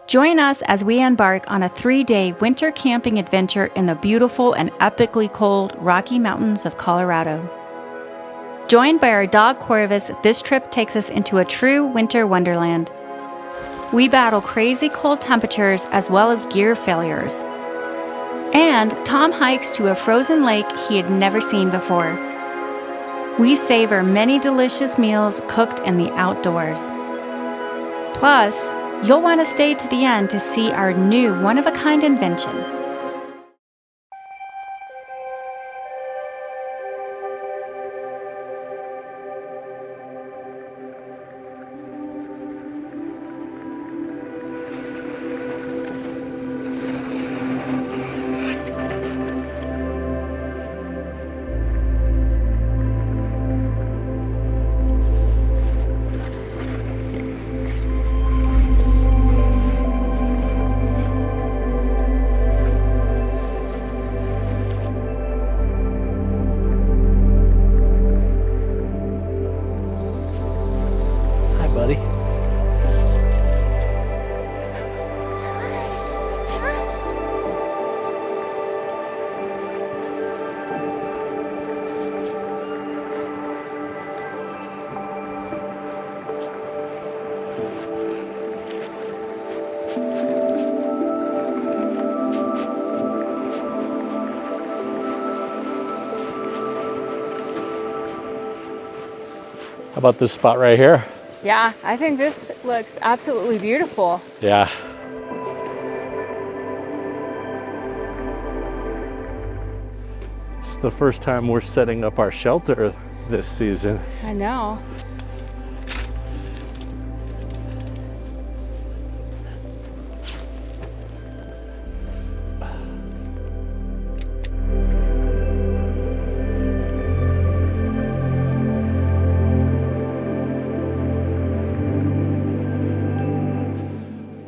Join us as we embark on a 3-day winter camping adventure in the beautiful and epically cold Rocky Mountains of Colorado. Joined by our dog Corvus, this trip takes us into a true winter wonderland. We battle crazy cold temperatures as well as gear failures. And Tom hikes to a frozen lake he had never seen before. We savor many delicious meals cooked in the outdoors. Plus, you'll want to stay to the end to see our new one-of-a-kind invention. Buddy. How about this spot right here? Yeah, I think this looks absolutely beautiful. Yeah. It's the first time we're setting up our shelter this season. I know.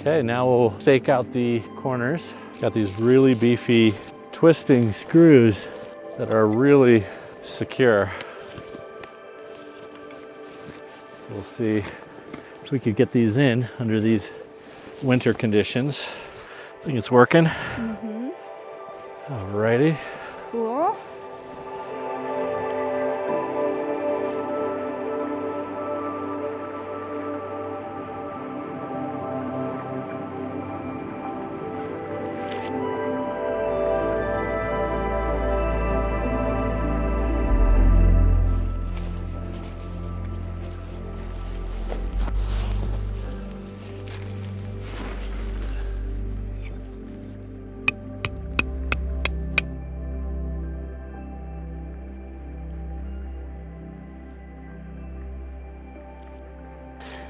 Okay, now we'll stake out the corners. Got these really beefy twisting screws that are really secure. So we'll see if we could get these in under these winter conditions. I think it's working. Mm-hmm. Alrighty. Cool.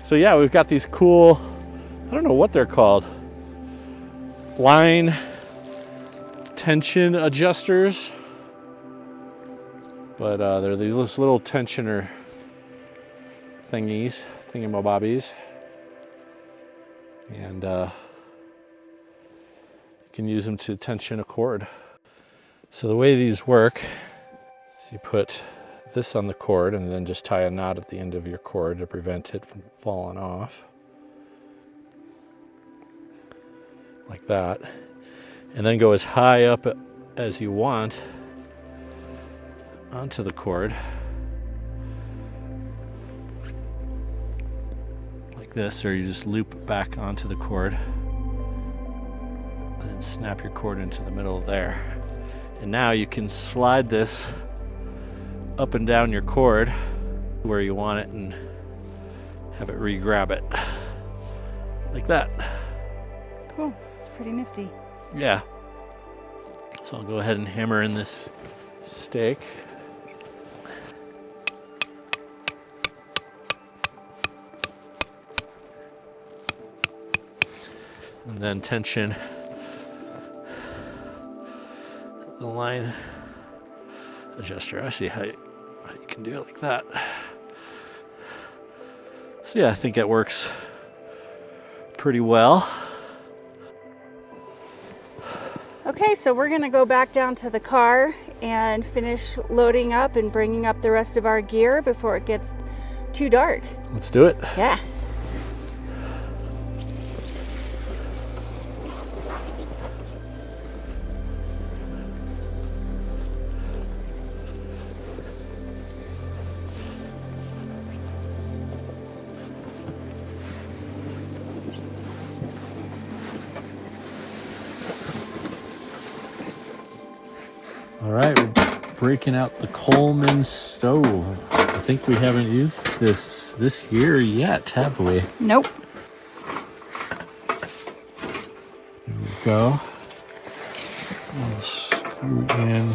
So yeah, we've got these cool, I don't know what they're called, line tension adjusters, but they're these little tensioner thingamabobbies, and you can use them to tension a cord. So the way these work is you put this on the cord and then just tie a knot at the end of your cord to prevent it from falling off, like that, and then go as high up as you want onto the cord, like this, or you just loop back onto the cord and then snap your cord into the middle there. And now you can slide this up and down your cord where you want it and have it re-grab it like that. Cool. It's pretty nifty. Yeah. So I'll go ahead and hammer in this stake. And then tension the line adjuster. I see how you can do it like that. So yeah, I think it works pretty well. Okay, so we're gonna go back down to the car and finish loading up and bringing up the rest of our gear before it gets too dark. Let's do it. Yeah. All right, we're breaking out the Coleman stove. I think we haven't used this year yet, have we? Nope. There we go. We'll screw in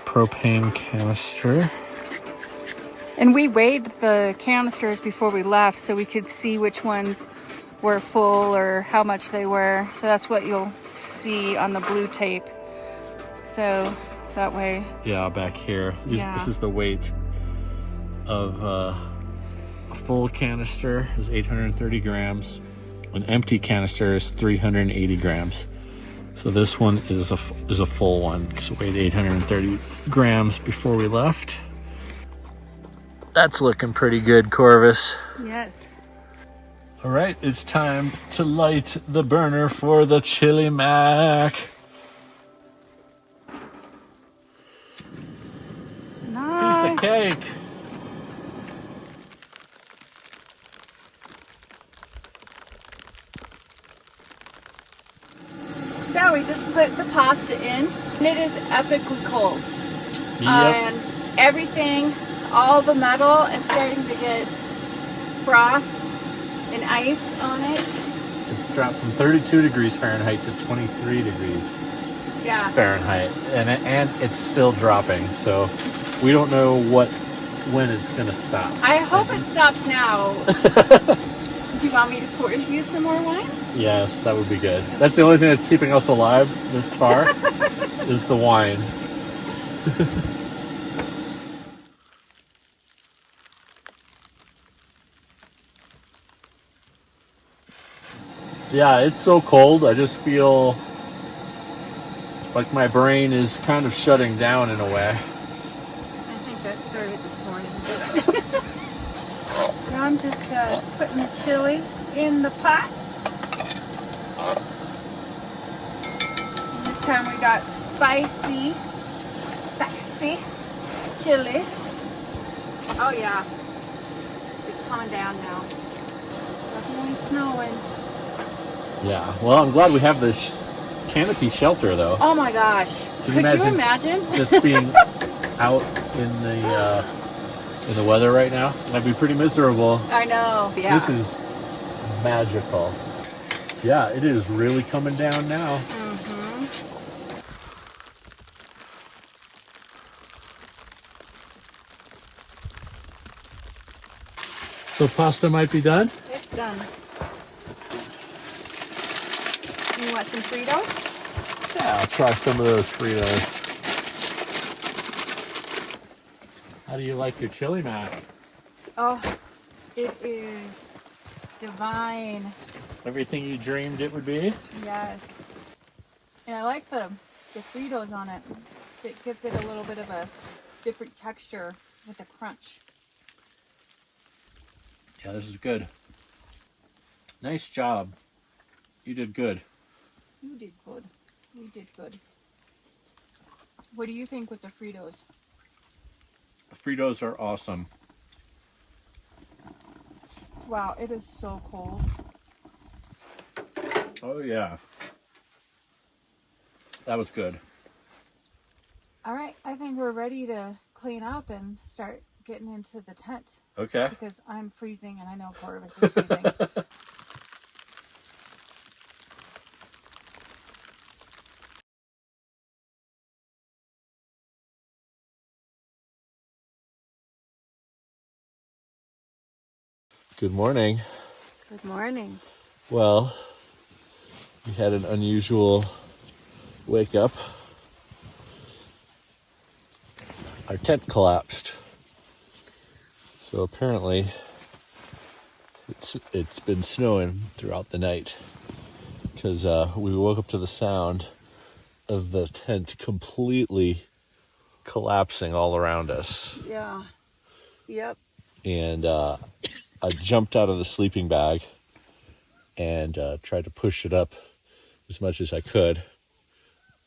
propane canister. And we weighed the canisters before we left so we could see which ones were full or how much they were. So that's what you'll see on the blue tape. So that way. Yeah, back here. This is the weight of a full canister is 830 grams. An empty canister is 380 grams. So this one is a full one because it weighed 830 grams before we left. That's looking pretty good, Corvus. Yes. All right, it's time to light the burner for the chili mac. Nice. Piece of cake. So we just put the pasta in, and it is epically cold. Yep. And everything, all the metal is starting to get frost and ice on it. It's dropped from 32 degrees Fahrenheit to 23 degrees Yeah. Fahrenheit, and it's still dropping. So we don't know when it's gonna stop. I hope it stops now. Do you want me to pour you some more wine? Yes, that would be good. That's the only thing that's keeping us alive this far is the wine. Yeah, it's so cold. I just feel like my brain is kind of shutting down in a way. I think that started this morning. So I'm just putting the chili in the pot. And this time we got spicy chili. Oh yeah, it's coming down now. Definitely snowing. Yeah, well, I'm glad we have this canopy shelter, though. Oh my gosh. Can Could you imagine? Just being out in the weather right now? That'd be pretty miserable. I know, yeah. This is magical. Yeah, it is really coming down now. Mm-hmm. So pasta might be done? It's done. You want some Fritos? Yeah, I'll try some of those Fritos. How do you like your chili mac? Oh, it is divine. Everything you dreamed it would be? Yes. And I like the Fritos on it. So it gives it a little bit of a different texture with a crunch. Yeah, this is good. Nice job. You did good. You did good. We did good. What do you think with the Fritos? The Fritos are awesome. Wow, it is so cold. Oh, yeah. That was good. All right, I think we're ready to clean up and start getting into the tent. Okay. Because I'm freezing and I know Corvus is freezing. Good morning. Good morning. Well, we had an unusual wake up. Our tent collapsed. So apparently it's been snowing throughout the night because we woke up to the sound of the tent completely collapsing all around us. Yeah. Yep. And I jumped out of the sleeping bag and tried to push it up as much as I could,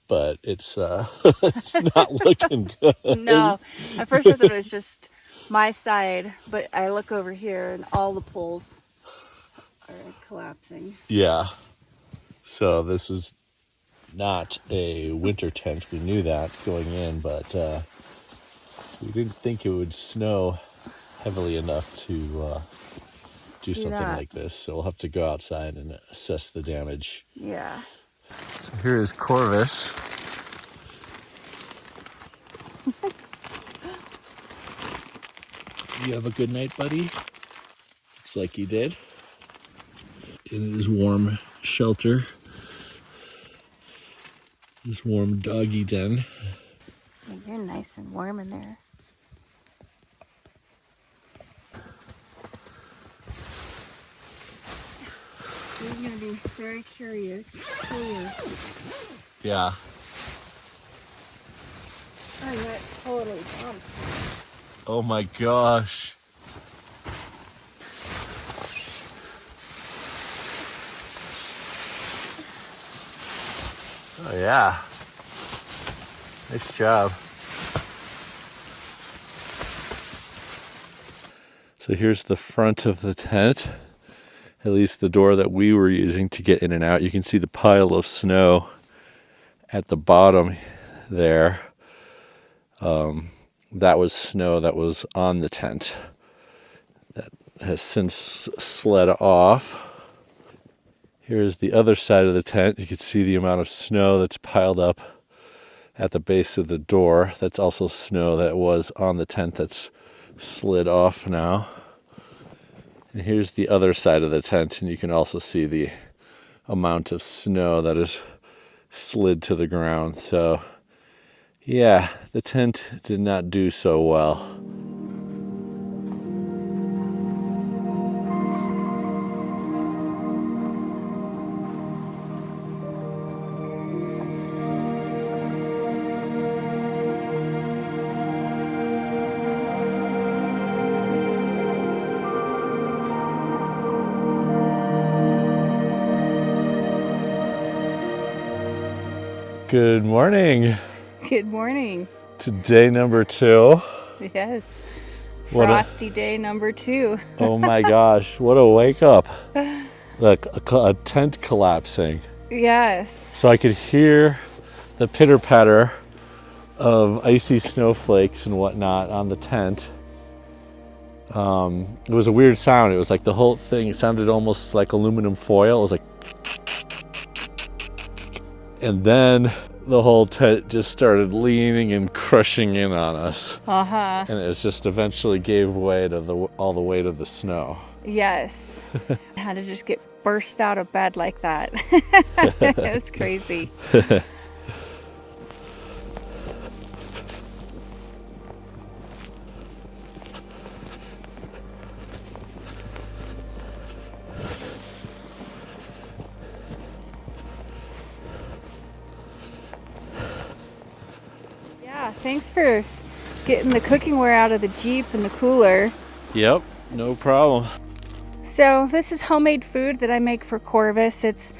but it's it's not looking good. No, at first I thought it was just my side, but I look over here and all the poles are collapsing. Yeah. So this is not a winter tent. We knew that going in, but we didn't think it would snow heavily enough to do something like this. So we'll have to go outside and assess the damage. Yeah. So here is Corvus. You have a good night, buddy? Looks like he did. In his warm shelter. His warm doggy den. Yeah, you're nice and warm in there. He's going to be very curious. Yeah. I got totally pumped. Oh my gosh. Oh yeah. Nice job. So here's the front of the tent. At least the door that we were using to get in and out. You can see the pile of snow at the bottom there. That was snow that was on the tent. That has since slid off. Here's the other side of the tent. You can see the amount of snow that's piled up at the base of the door. That's also snow that was on the tent that's slid off now. And here's the other side of the tent, and you can also see the amount of snow that is slid to the ground. So, yeah, the tent did not do so well. Good morning. Good morning. To day number 2. Yes. What Frosty day number 2. Oh my gosh, what a wake up. Like a tent collapsing. Yes. So I could hear the pitter patter of icy snowflakes and whatnot on the tent. It was a weird sound. It was like the whole thing, it sounded almost like aluminum foil. It was like, and then the whole tent just started leaning and crushing in on us. Uh-huh. And it just eventually gave way to all the weight of the snow. Yes. I had to just get burst out of bed like that. It was crazy. Yeah, thanks for getting the cookingware out of the Jeep and the cooler. Yep, no problem. So this is homemade food that I make for Corvus. It's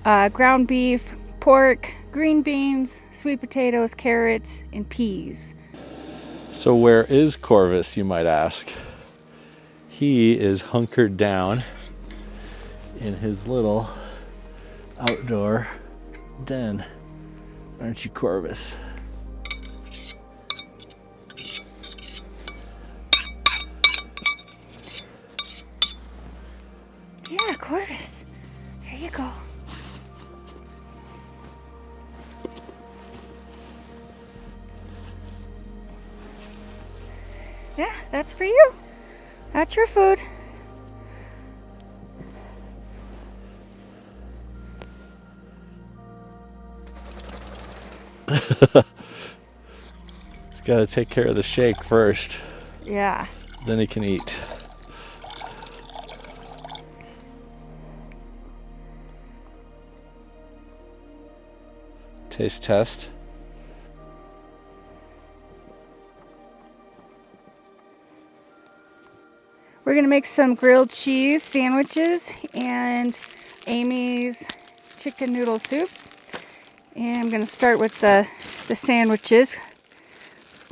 ground beef, pork, green beans, sweet potatoes, carrots, and peas. So where is Corvus, you might ask? He is hunkered down in his little outdoor den. Aren't you, Corvus? Yeah, Corvus. Here you go. Yeah, that's for you. That's your food. He's got to take care of the shake first. Yeah. Then he can eat. Taste test. We're going to make some grilled cheese sandwiches and Amy's chicken noodle soup. And I'm going to start with the sandwiches,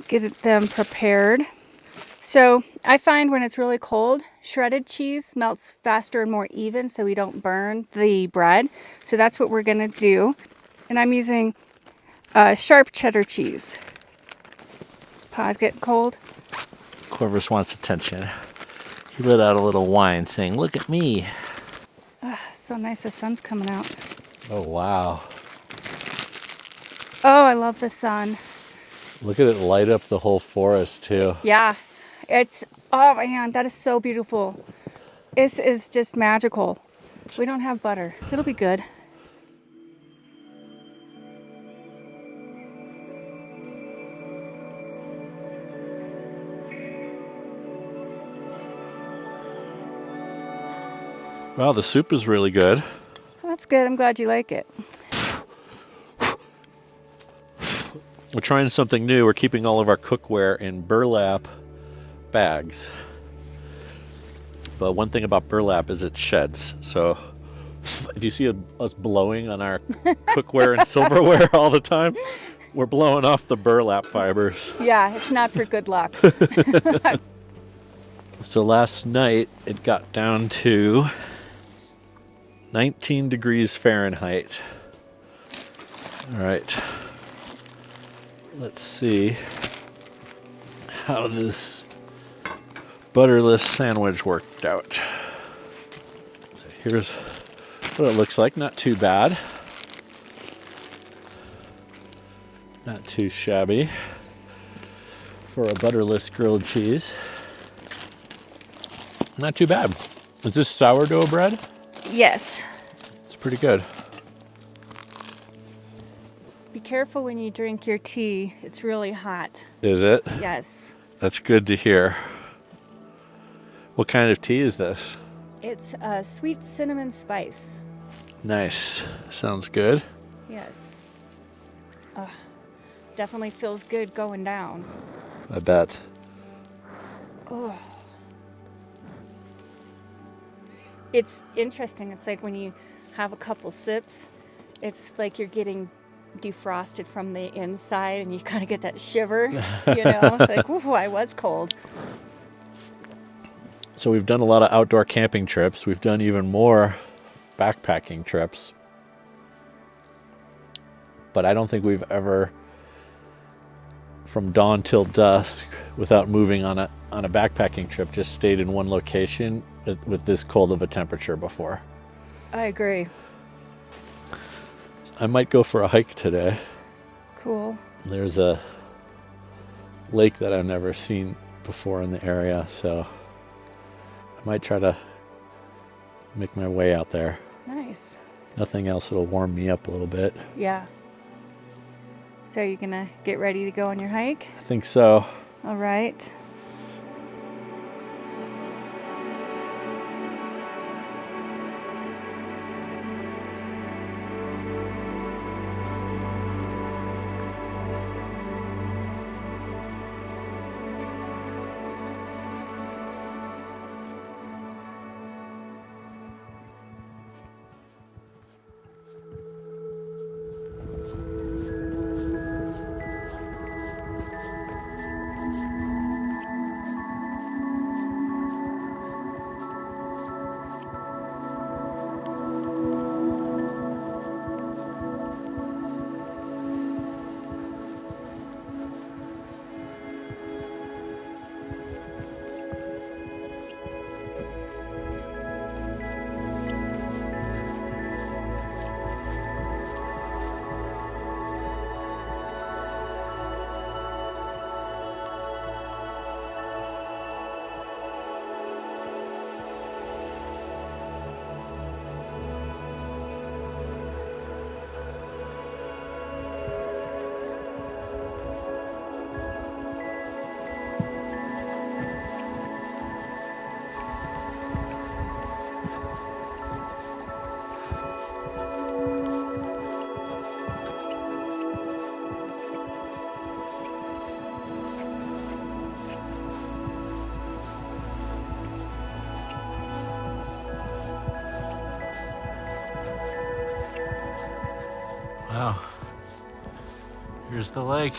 get them prepared. So I find when it's really cold, shredded cheese melts faster and more even so we don't burn the bread. So that's what we're going to do. And I'm using sharp cheddar cheese. His paw's getting cold. Corvus wants attention. He let out a little whine saying, "Look at me." So nice, the sun's coming out. Oh, wow. Oh, I love the sun. Look at it light up the whole forest, too. Yeah, oh man, that is so beautiful. This is just magical. We don't have butter. It'll be good. Wow, the soup is really good. Well, that's good. I'm glad you like it. We're trying something new. We're keeping all of our cookware in burlap bags. But one thing about burlap is it sheds. So if you see us blowing on our cookware and silverware all the time, we're blowing off the burlap fibers. Yeah, it's not for good luck. So last night it got down to 19 degrees Fahrenheit. All right. Let's see how this butterless sandwich worked out. So here's what it looks like. Not too bad. Not too shabby for a butterless grilled cheese. Not too bad. Is this sourdough bread? Yes. It's pretty good. Be careful when you drink your tea. It's really hot. Is it? Yes. That's good to hear. What kind of tea is this? It's a sweet cinnamon spice. Nice. Sounds good. Yes. Definitely feels good going down. I bet. Oh. It's interesting. It's like when you have a couple sips, it's like you're getting defrosted from the inside and you kind of get that shiver, you know? Like, ooh, I was cold. So we've done a lot of outdoor camping trips. We've done even more backpacking trips. But I don't think we've ever, from dawn till dusk, without moving on a backpacking trip, just stayed in one location with this cold of a temperature before. I agree. I might go for a hike today. Cool. There's a lake that I've never seen before in the area, so I might try to make my way out there. Nice. Nothing else that'll warm me up a little bit. Yeah. So are you gonna get ready to go on your hike? I think so. All right. Wow. Here's the lake.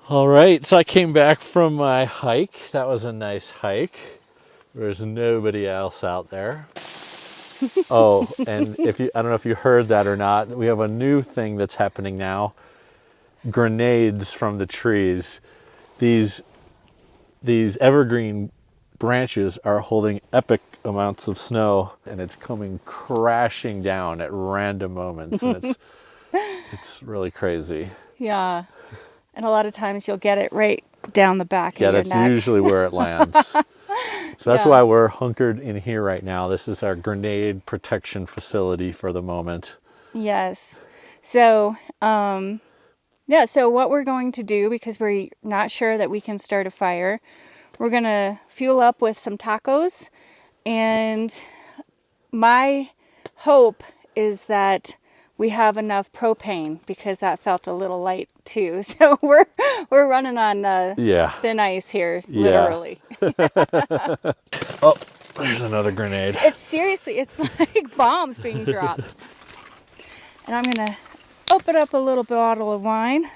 All right, so I came back from my hike. That was a nice hike. There's nobody else out there. Oh, and I don't know if you heard that or not, we have a new thing that's happening now. Grenades from the trees. These evergreen branches are holding epic amounts of snow, and it's coming crashing down at random moments, and it's really crazy. Yeah. And a lot of times you'll get it right down the back of your neck. Yeah, that's usually where it lands. So that's why we're hunkered in here right now. This is our grenade protection facility for the moment. Yes. So, so what we're going to do, because we're not sure that we can start a fire, we're going to fuel up with some tacos. And my hope is that we have enough propane, because that felt a little light too. So we're running on thin ice here, literally. Oh, there's another grenade. It's like bombs being dropped. And I'm gonna open up a little bottle of wine,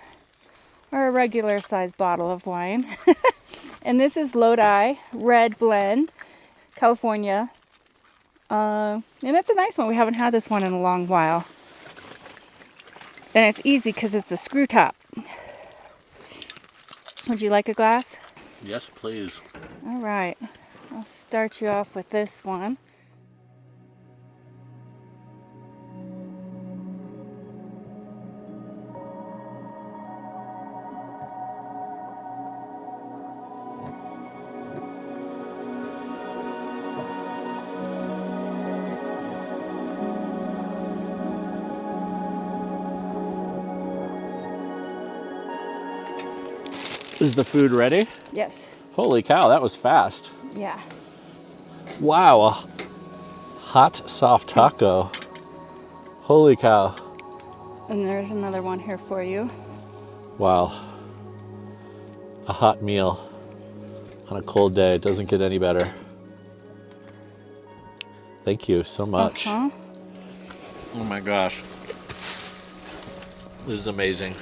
or a regular sized bottle of wine. And this is Lodi Red Blend, California. And it's a nice one. We haven't had this one in a long while. And it's easy because it's a screw top. Would you like a glass? Yes, please. All right. I'll start you off with this one. Is the food ready? Yes. Holy cow, that was fast. Yeah. Wow, a hot soft taco. Holy cow. And there's another one here for you. Wow. A hot meal on a cold day. It doesn't get any better. Thank you so much. Uh-huh. Oh my gosh. This is amazing.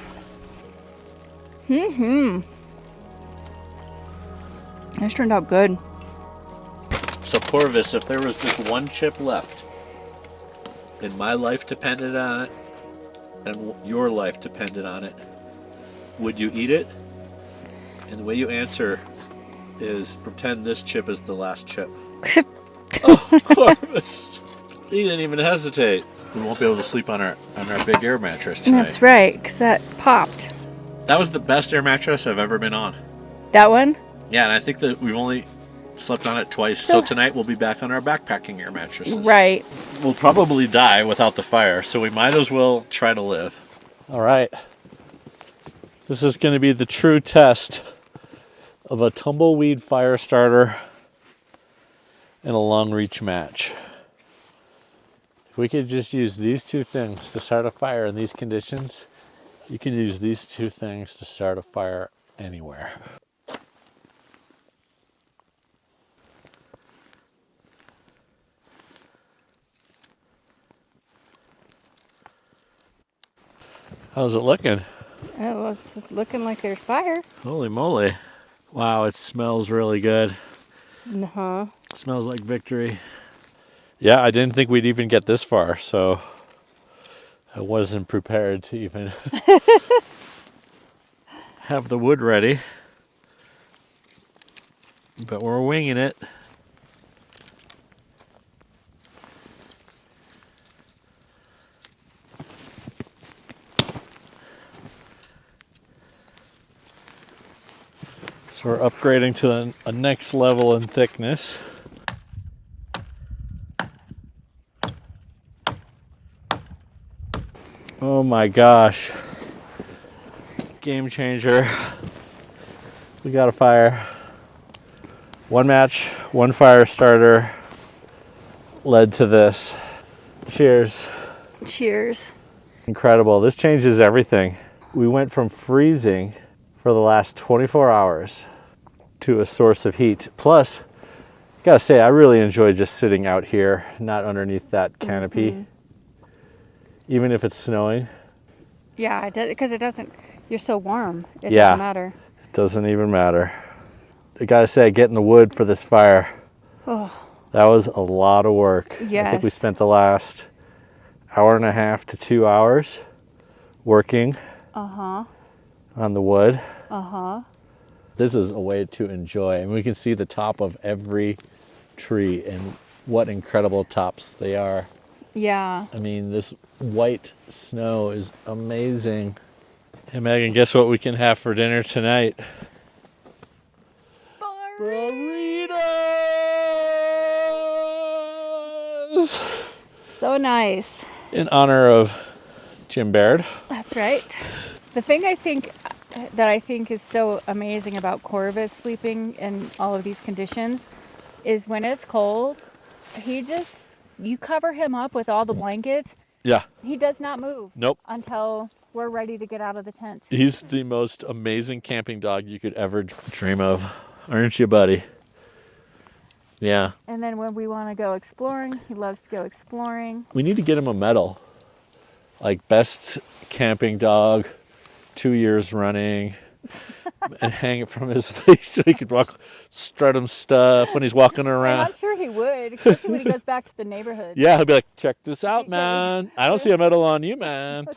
This turned out good. So Corvus, if there was just one chip left, and my life depended on it, and your life depended on it, would you eat it? And the way you answer is pretend this chip is the last chip. Oh, Corvus! He didn't even hesitate. We won't be able to sleep on our big air mattress tonight. That's right, because that popped. That was the best air mattress I've ever been on. That one? Yeah, and I think that we've only slept on it twice. So tonight we'll be back on our backpacking air mattresses. Right. We'll probably die without the fire, so we might as well try to live. All right. This is going to be the true test of a tumbleweed fire starter and a long reach match. If we could just use these two things to start a fire in these conditions, you can use these two things to start a fire anywhere. How's it looking? Oh, well, it's looking like there's fire. Holy moly. Wow, it smells really good. Uh-huh. It smells like victory. Yeah, I didn't think we'd even get this far, so I wasn't prepared to even have the wood ready. But we're winging it. So we're upgrading to a next level in thickness. Oh my gosh. Game changer. We got a fire. One match, one fire starter led to this. Cheers. Cheers. Incredible. This changes everything. We went from freezing for the last 24 hours to a source of heat. Plus, gotta say, I really enjoy just sitting out here, not underneath that canopy. Even if it's snowing. Yeah, because it doesn't, you're so warm. It Yeah. doesn't matter. It doesn't even matter. I gotta say, getting the wood for this fire, Oh, that was a lot of work. I think we yes. spent the last hour and a half to 2 hours working Uh-huh. on the wood. Uh-huh. This is a way to enjoy, and we can see the top of every tree and what incredible tops they are. Yeah. I mean, this white snow is amazing. Hey Megan, guess what we can have for dinner tonight? Burritos! So nice. In honor of Jim Baird. That's right. The thing I think is so amazing about Corvus sleeping in all of these conditions is when it's cold, you cover him up with all the blankets. Yeah. He does not move. Nope. Until we're ready to get out of the tent. He's the most amazing camping dog you could ever dream of. Aren't you, buddy? Yeah. And then when we want to go exploring, he loves to go exploring. We need to get him a medal. Like best camping dog, 2 years running, and hang it from his leash so he could strut him stuff when he's walking And around. I'm sure he would, especially when he goes back to the neighborhood. Yeah, he'll be like, check this out, man. I don't see a medal on you, man.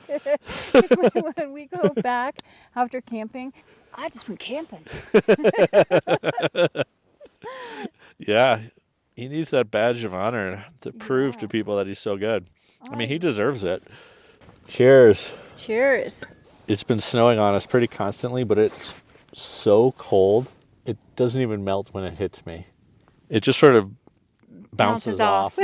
When we go back after camping, I just went camping. Yeah, he needs that badge of honor to prove to people that he's so good. I mean, he deserves it. Cheers. Cheers. It's been snowing on us pretty constantly, but it's so cold, it doesn't even melt when it hits me. It just sort of bounces off.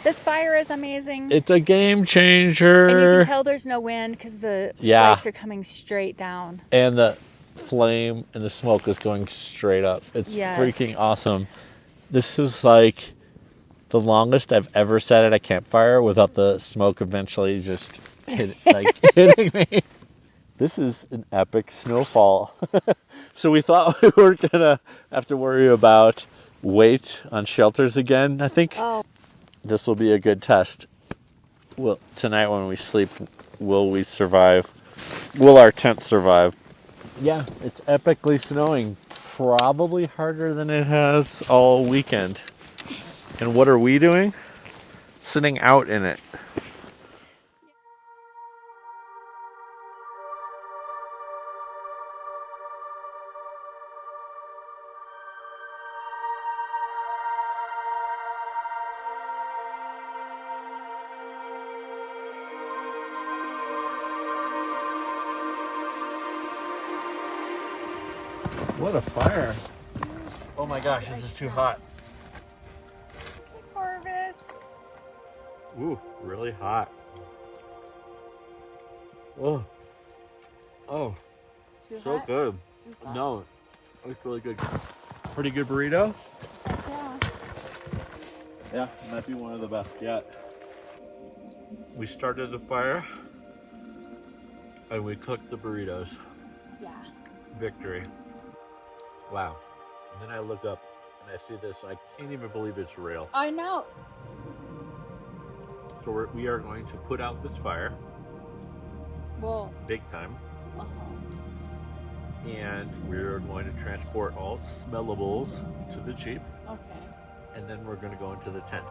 This fire is amazing. It's a game changer. And you can tell there's no wind because the flakes are coming straight down. And the flame and the smoke is going straight up. It's freaking awesome. This is like the longest I've ever sat at a campfire without the smoke eventually just hitting me. This is an epic snowfall. So we thought we were gonna have to worry about weight on shelters again. I think this will be a good test. Well, tonight when we sleep, will we survive? Will our tent survive? Yeah, it's epically snowing. Probably harder than it has all weekend. And what are we doing? Sitting out in it. What a fire. Oh my gosh, this is too hot. Corvus. Ooh, really hot. Oh. Oh, Too so hot? good. Too hot? No, it's really good. Pretty good burrito? Yeah. Yeah, it might be one of the best yet. We started the fire and we cooked the burritos. Yeah. Victory. Wow. And then I look up and I see this. I can't even believe it's real. I know. So we are going to put out this fire. Well. Big time. And we're going to transport all smellables to the Jeep. Okay. And then we're going to go into the tent.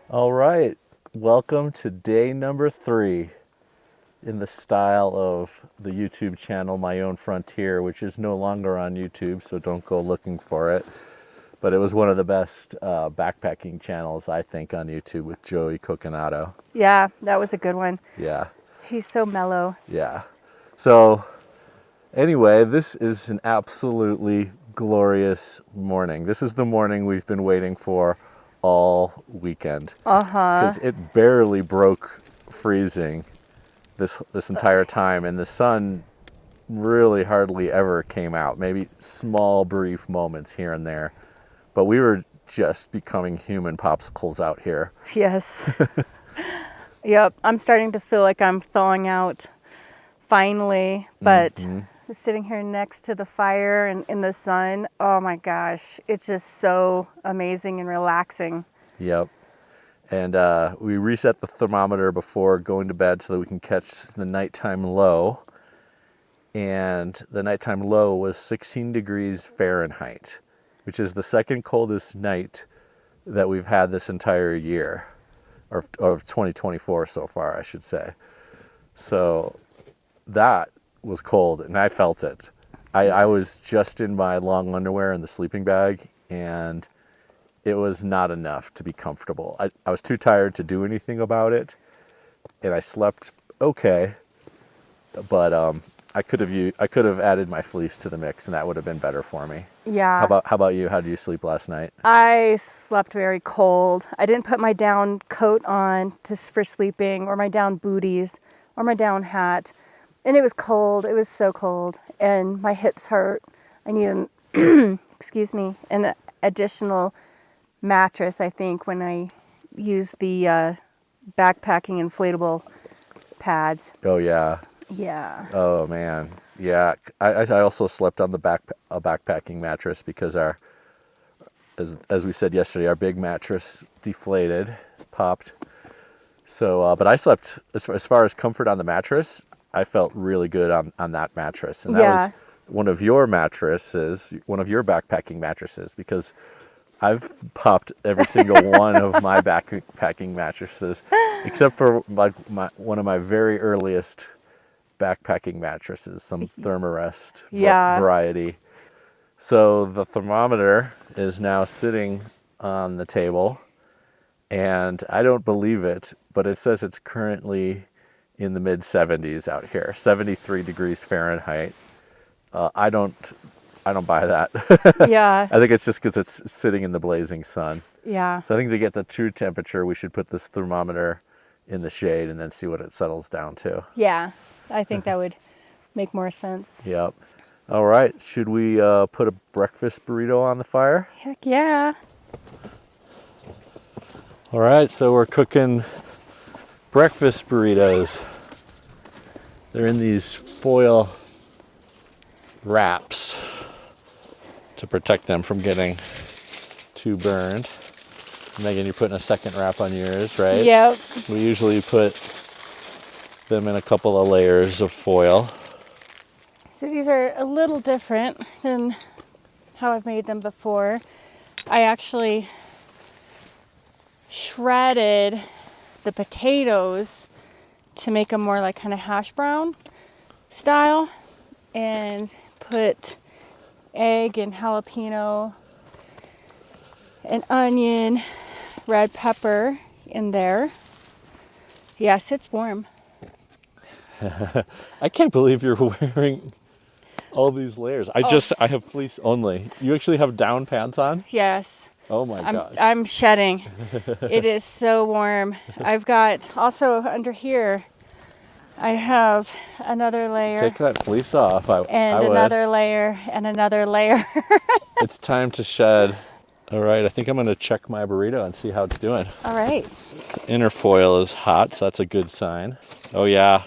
All right, welcome to day number 3 in the style of the YouTube channel My Own Frontier, which is no longer on YouTube, so don't go looking for it. But it was one of the best backpacking channels, I think, on YouTube with Joey Coconato. Yeah, that was a good one. Yeah. He's so mellow. Yeah. So anyway, this is an absolutely glorious morning. This is the morning we've been waiting for all weekend. Because it barely broke freezing this entire time, and the sun really hardly ever came out. Maybe small, brief moments here and there. But we were just becoming human popsicles out here. Yes. Yep, I'm starting to feel like I'm thawing out finally, but sitting here next to the fire and in the sun, oh my gosh, it's just so amazing and relaxing. Yep. And we reset the thermometer before going to bed so that we can catch the nighttime low. And the nighttime low was 16 degrees Fahrenheit, which is the second coldest night that we've had this entire year. Or 2024 so far, I should say. So that was cold, and I felt it. I was just in my long underwear and the sleeping bag, and it was not enough to be comfortable. I was too tired to do anything about it, and I slept okay, but I could have added my fleece to the mix, and that would have been better for me. Yeah. How about you? How did you sleep last night? I slept very cold. I didn't put my down coat on for sleeping, or my down booties, or my down hat. And it was cold. It was so cold. And my hips hurt. I need an, excuse me, an additional mattress, I think, when I use the backpacking inflatable pads. Oh, yeah. Yeah. Oh, man. Yeah, I also slept on the backpacking mattress because as we said yesterday, our big mattress deflated, popped. So, but I slept, as far as comfort on the mattress, I felt really good on that mattress. And that was one of your mattresses, one of your backpacking mattresses, because I've popped every single one of my backpacking mattresses, except for one of my very earliest backpacking mattresses, some Thermarest variety. So the thermometer is now sitting on the table, and I don't believe it, but it says it's currently in the mid 70s out here, 73 degrees Fahrenheit. I don't buy that. Yeah. I think it's just because it's sitting in the blazing sun. Yeah. So I think to get the true temperature, we should put this thermometer in the shade and then see what it settles down to. Yeah. I think that would make more sense. Yep. All right. Should we put a breakfast burrito on the fire? Heck yeah. All right. So we're cooking breakfast burritos. They're in these foil wraps to protect them from getting too burned. Megan, you're putting a second wrap on yours, right? Yep. We usually put them in a couple of layers of foil. So these are a little different than how I've made them before. I actually shredded the potatoes to make them more like kind of hash brown style, and put egg and jalapeno and onion, red pepper in there. Yes, it's warm. I can't believe you're wearing all these layers. I have fleece only. You actually have down pants on? Yes. Oh my gosh. I'm shedding. It is so warm. I've got also under here, I have another layer. Take that fleece off. Another layer and another layer. It's time to shed. All right, I think I'm going to check my burrito and see how it's doing. All right. The inner foil is hot, so that's a good sign. Oh yeah,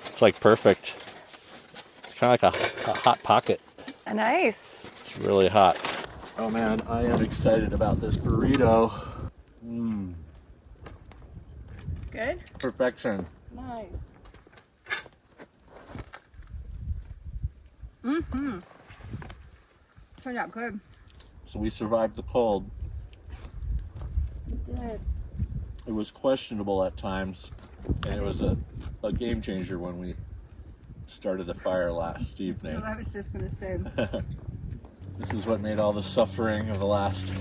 it's like perfect. It's kind of like a hot pocket. Nice. It's really hot. Oh man, I am excited about this burrito. Good? Perfection. Nice. Turned out good. So we survived the cold. We did. It was questionable at times, and it was a game changer when we started the fire last evening. That's what I was just going to say. This is what made all the suffering of the last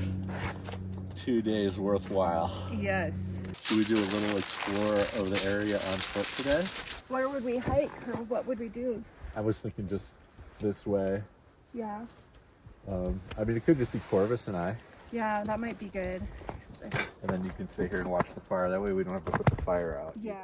2 days worthwhile. Yes. Should we do a little explore of the area on foot today? Where would we hike, or what would we do? I was thinking just this way. Yeah. I mean, it could just be Corvus and I. Yeah, that might be good. And then you can stay here and watch the fire. That way we don't have to put the fire out. Yeah.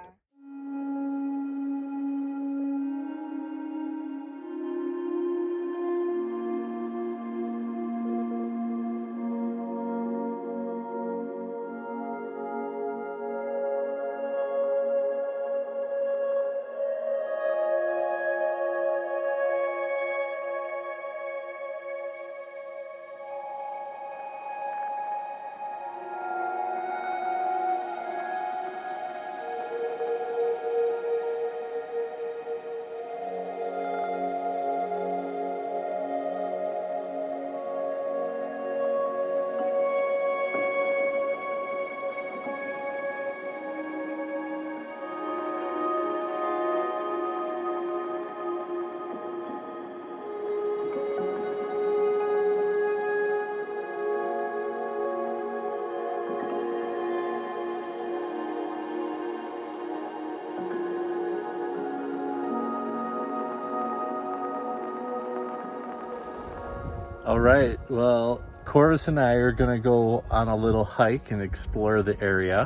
All right, well, Corvus and I are gonna go on a little hike and explore the area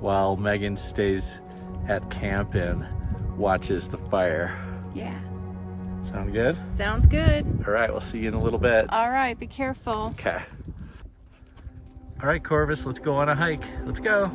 while Megan stays at camp and watches the fire. Yeah. Sound good? Sounds good. All right, we'll see you in a little bit. All right, be careful. Okay. All right, Corvus, let's go on a hike. Let's go.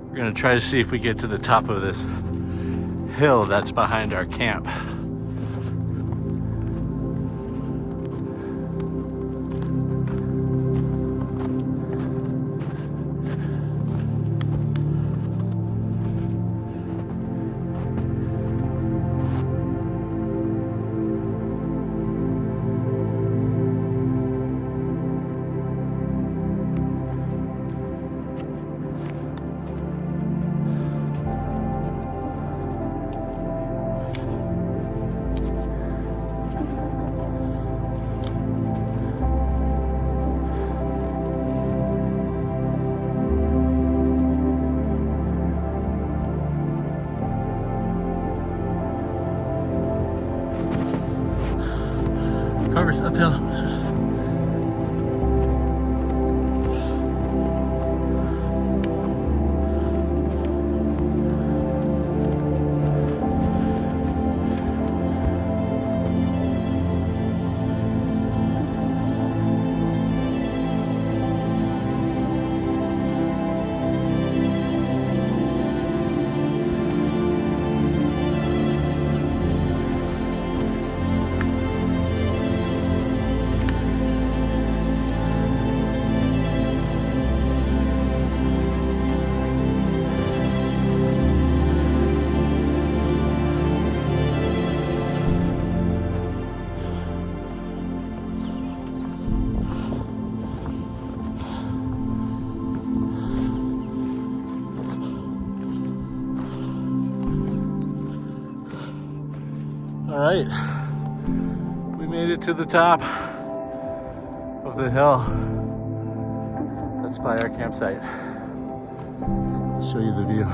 We're gonna try to see if we get to the top of this hill that's behind our camp. Corvus, uphill. All right, we made it to the top of the hill. That's by our campsite. I'll show you the view.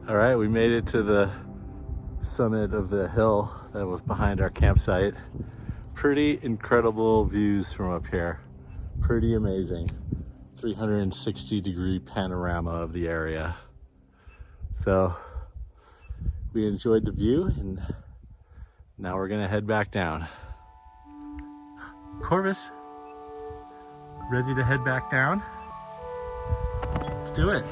All right, we made it to the summit of the hill that was behind our campsite. Pretty incredible views from up here. Pretty amazing. 360-degree panorama of the area. So we enjoyed the view, and now we're gonna head back down. Corvus, ready to head back down? Let's do it.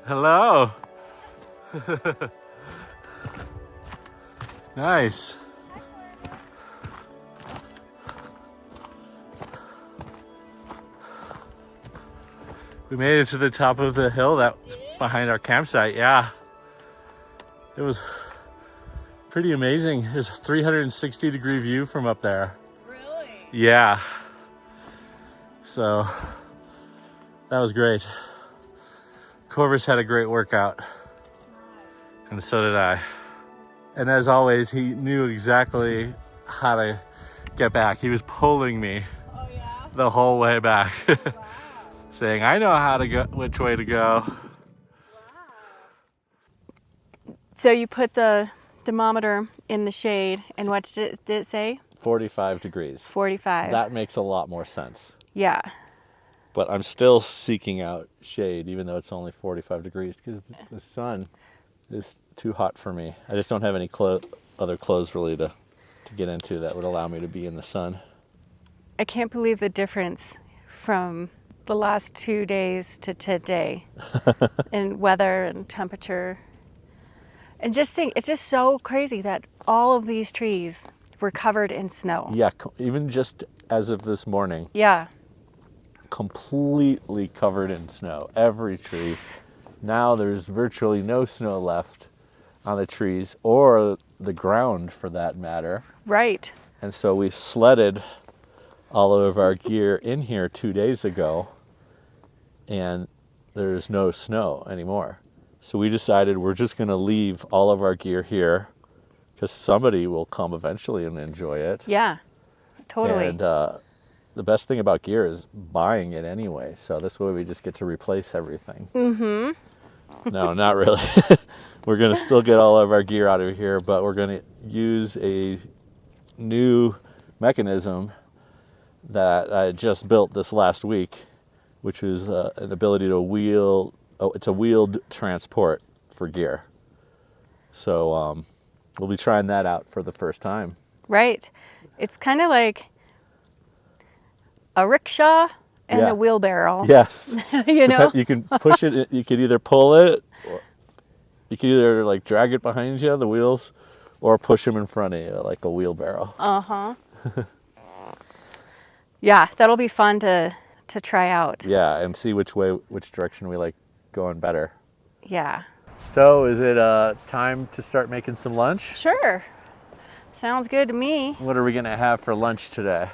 Hello. Nice. We made it to the top of the hill that's behind our campsite. Yeah. It was pretty amazing. There's a 360-degree view from up there. Really? Yeah. So that was great. Corvus had a great workout, and so did I. And as always, he knew exactly how to get back. He was pulling me the whole way back, saying, I know how to go, which way to go. So you put the thermometer in the shade, and what did it say? 45 degrees. 45. That makes a lot more sense. Yeah. But I'm still seeking out shade, even though it's only 45 degrees, because the sun is too hot for me. I just don't have any other clothes really to get into that would allow me to be in the sun. I can't believe the difference from the last 2 days to today in weather and temperature. And just think, it's just so crazy that all of these trees were covered in snow. Yeah, even just as of this morning. Yeah. Completely covered in snow, every tree. Now there's virtually no snow left on the trees or the ground for that matter. Right. And so we sledded all of our gear in here 2 days ago, and there's no snow anymore. So we decided we're just going to leave all of our gear here because somebody will come eventually and enjoy it. Yeah, totally. And the best thing about gear is buying it anyway. So this way we just get to replace everything. Mm-hmm. No, not really. We're going to still get all of our gear out of here, but we're going to use a new mechanism that I just built this last week, which is an ability to wheel. Oh, it's a wheeled transport for gear. So we'll be trying that out for the first time. Right. It's kind of like a rickshaw and a wheelbarrow. Yes. You know? You can push it. You could either pull it, or you could either like drag it behind you, the wheels, or push them in front of you like a wheelbarrow. Uh-huh. Yeah, that'll be fun to try out. Yeah, and see which direction we like going better. Yeah. So is it time to start making some lunch? Sure. Sounds good to me. What are we gonna have for lunch today?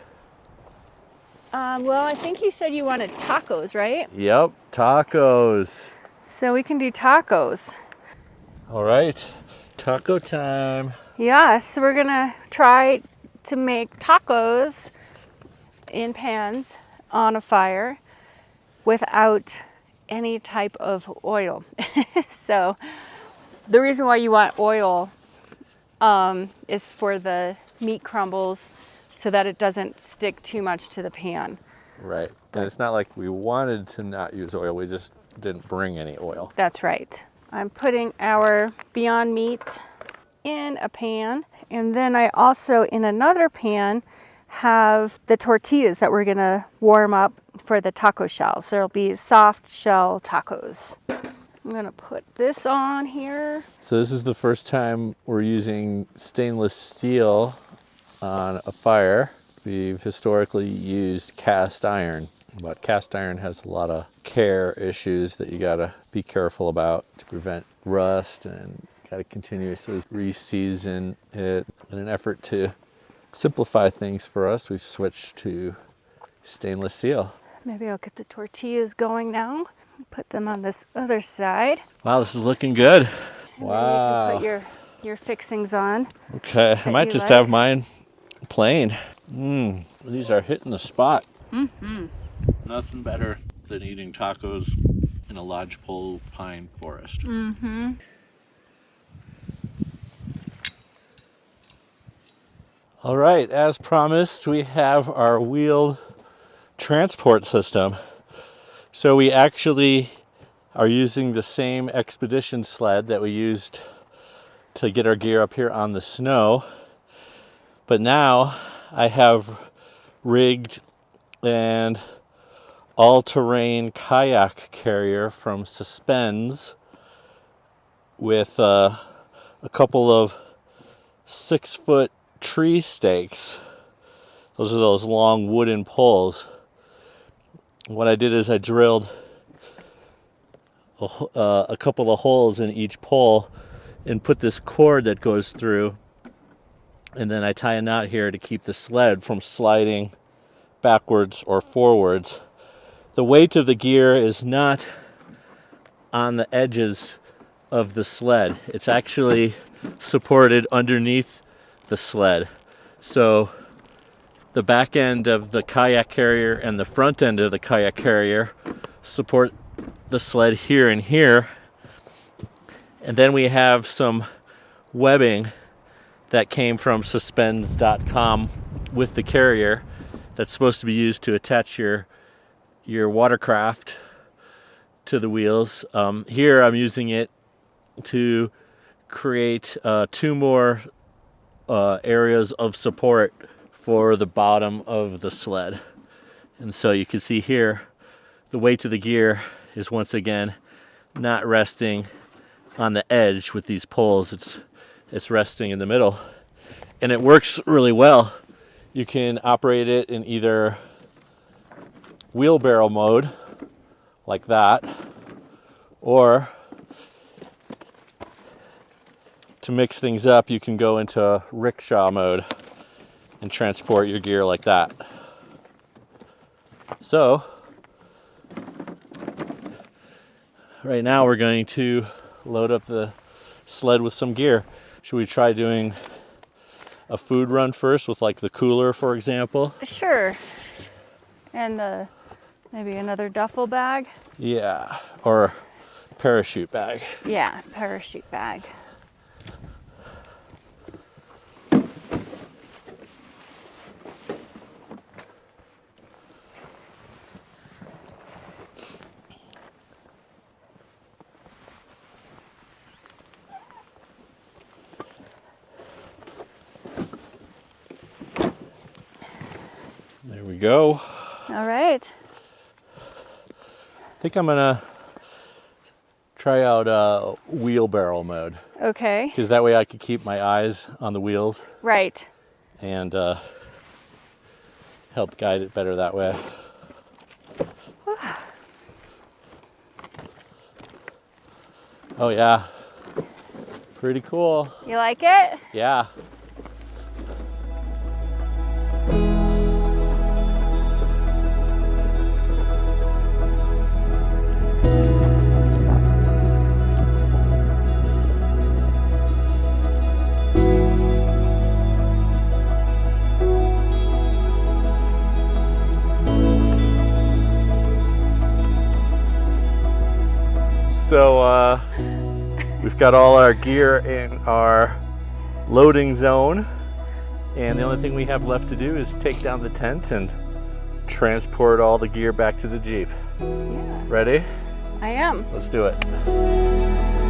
Well, I think you said you wanted tacos, right? Yep, tacos. So we can do tacos. All right, taco time. Yeah, so we're gonna try to make tacos in pans on a fire without any type of oil. So the reason why you want oil is for the meat crumbles so that it doesn't stick too much to the pan. Right, and it's not like we wanted to not use oil, we just didn't bring any oil. That's right. I'm putting our Beyond Meat in a pan, and then I also in another pan have the tortillas that we're gonna warm up for the taco shells. There'll be soft shell tacos. I'm gonna put this on here. So this is the first time we're using stainless steel on a fire. We've historically used cast iron, but cast iron has a lot of care issues that you gotta be careful about to prevent rust, and gotta continuously re-season it. In an effort to simplify things for us, we've switched to stainless steel. Maybe I'll get the tortillas going now. Put them on this other side. Wow, this is looking good. And Wow. then you can put your fixings on. Okay, I might just have mine plain. These are hitting the spot. Nothing better than eating tacos in a lodgepole pine forest. All right, as promised, we have our wheeled transport system. So we actually are using the same expedition sled that we used to get our gear up here on the snow. But now I have rigged an all-terrain kayak carrier from Suspends with a couple of 6-foot tree stakes. Those are those long wooden poles. What I did is I drilled a couple of holes in each pole and put this cord that goes through, and then I tie a knot here to keep the sled from sliding backwards or forwards. The weight of the gear is not on the edges of the sled. It's actually supported underneath the sled. So the back end of the kayak carrier and the front end of the kayak carrier support the sled here and here. And then we have some webbing that came from suspends.com with the carrier that's supposed to be used to attach your watercraft to the wheels. Here I'm using it to create 2 more areas of support for the bottom of the sled. And so you can see here the weight of the gear is once again not resting on the edge with these poles. It's resting in the middle, and it works really well. You can operate it in either wheelbarrow mode like that, or to mix things up you can go into rickshaw mode and transport your gear like that. So right now we're going to load up the sled with some gear. Should we try doing a food run first with like the cooler, for example? Sure. And maybe another duffel bag? Yeah, or parachute bag. Yeah, parachute bag. There we go. All right. I think I'm gonna try out wheelbarrow mode. Okay. Because that way I could keep my eyes on the wheels. Right. And help guide it better that way. Oh yeah, pretty cool. You like it? Yeah. So we've got all our gear in our loading zone, and the only thing we have left to do is take down the tent and transport all the gear back to the Jeep. Yeah. Ready? I am. Let's do it.